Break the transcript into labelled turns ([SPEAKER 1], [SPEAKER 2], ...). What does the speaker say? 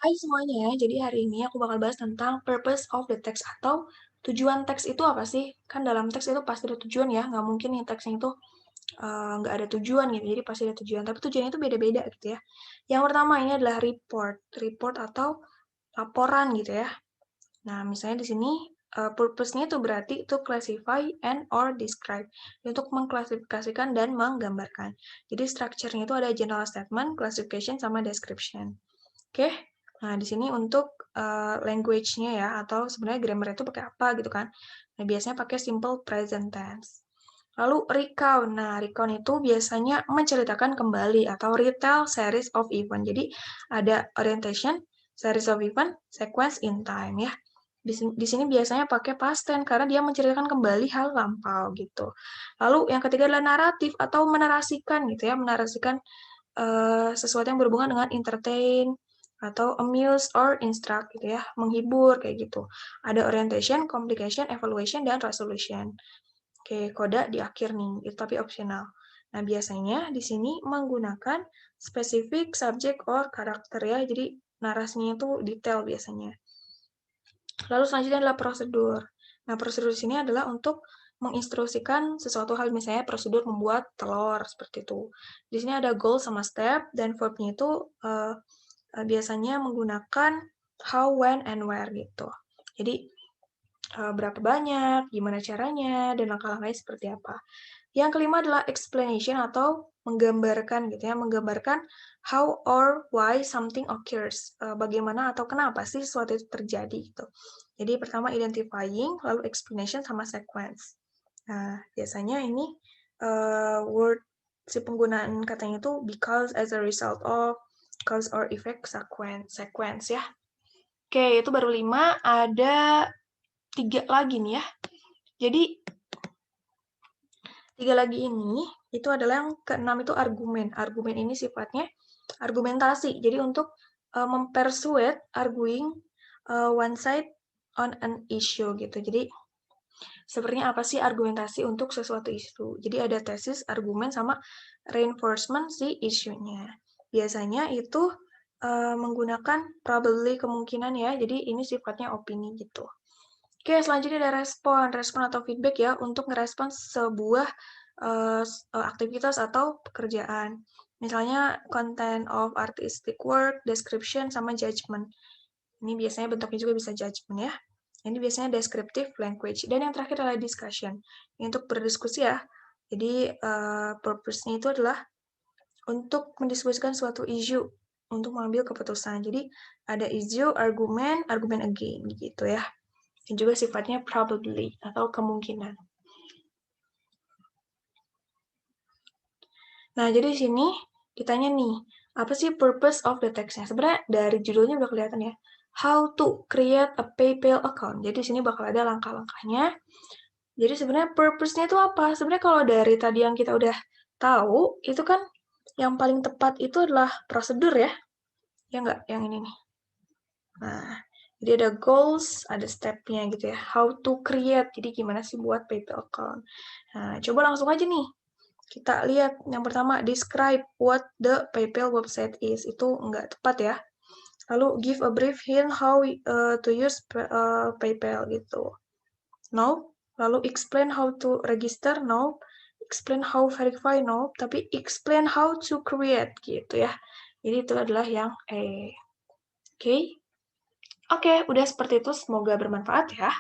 [SPEAKER 1] Hai semuanya, jadi hari ini aku bakal bahas tentang purpose of the text atau tujuan teks itu apa sih? Kan dalam teks itu pasti ada tujuan ya, nggak mungkin nih teksnya itu nggak ada tujuan gitu, jadi pasti ada tujuan, tapi tujuannya itu beda-beda gitu ya. Yang pertama ini adalah report atau laporan gitu ya. Nah, misalnya di sini purpose-nya itu berarti itu classify and or describe, untuk mengklasifikasikan dan menggambarkan. Jadi structure-nya itu ada general statement, classification, sama description. Oke, nah di sini untuk language-nya ya, atau sebenarnya grammar itu pakai apa gitu kan. Nah, biasanya pakai simple present tense. Lalu recount. Nah, recount itu biasanya menceritakan kembali atau retell series of event. Jadi ada orientation, series of event, sequence in time ya. Di sini biasanya pakai past tense karena dia menceritakan kembali hal lampau gitu. Lalu yang ketiga adalah naratif atau menarasikan gitu ya, menarasikan sesuatu yang berhubungan dengan entertain atau amuse or instruct gitu ya, menghibur kayak gitu. Ada orientation, complication, evaluation, dan resolution. Oke, koda di akhir nih, itu tapi optional. Nah, biasanya di sini menggunakan specific subject or karakter ya, jadi narasinya itu detail biasanya. Lalu selanjutnya adalah prosedur. Nah, prosedur di sini adalah untuk menginstruksikan sesuatu hal, misalnya prosedur membuat telur, seperti itu. Di sini ada goal sama step, dan verbnya itu biasanya menggunakan how, when, and where gitu. Jadi, berapa banyak, gimana caranya, dan langkah-langkahnya seperti apa. Yang kelima adalah explanation atau menggambarkan gitu ya, menggambarkan how or why something occurs. Bagaimana atau kenapa sih sesuatu itu terjadi gitu. Jadi pertama identifying, lalu explanation sama sequence. Nah, biasanya ini word si penggunaan katanya itu because, as a result of, cause or effect, sequence ya. Oke, itu baru 5, ada 3 lagi nih ya. Jadi 3 lagi ini, itu adalah yang keenam itu argumen. Argumen ini sifatnya argumentasi. Jadi untuk mempersuade, arguing one side on an issue gitu. Jadi sebenarnya apa sih argumentasi untuk sesuatu isu? Jadi ada tesis, argumen, sama reinforcement si isunya. Biasanya itu menggunakan probably, kemungkinan ya. Jadi ini sifatnya opini gitu. Oke, selanjutnya ada respon atau feedback ya, untuk ngerespon sebuah aktivitas atau pekerjaan. Misalnya content of artistic work, description, sama judgment. Ini biasanya bentuknya juga bisa judgment ya. Ini biasanya descriptive language. Dan yang terakhir adalah discussion. Ini untuk berdiskusi ya. Jadi purpose-nya itu adalah untuk mendiskusikan suatu isu, untuk mengambil keputusan. Jadi ada isu, argumen, argumen again gitu ya. Dan juga sifatnya probably atau kemungkinan. Nah, jadi di sini ditanya nih, apa sih purpose of the text-nya? Sebenarnya dari judulnya udah kelihatan ya. How to create a PayPal account. Jadi di sini bakal ada langkah-langkahnya. Jadi sebenarnya purpose-nya itu apa? Sebenarnya kalau dari tadi yang kita udah tahu, itu kan yang paling tepat itu adalah prosedur ya. Ya nggak? Yang ini nih. Nah, jadi ada goals, ada step-nya gitu ya. How to create. Jadi gimana sih buat PayPal account. Nah, coba langsung aja nih. Kita lihat yang pertama, describe what the PayPal website is. Itu nggak tepat ya. Lalu give a brief hint how to use PayPal gitu. No. Lalu explain how to register. No. Explain how verify. No. Tapi explain how to create gitu ya. Jadi itu adalah yang E. Oke. Oke, udah seperti itu. Semoga bermanfaat ya.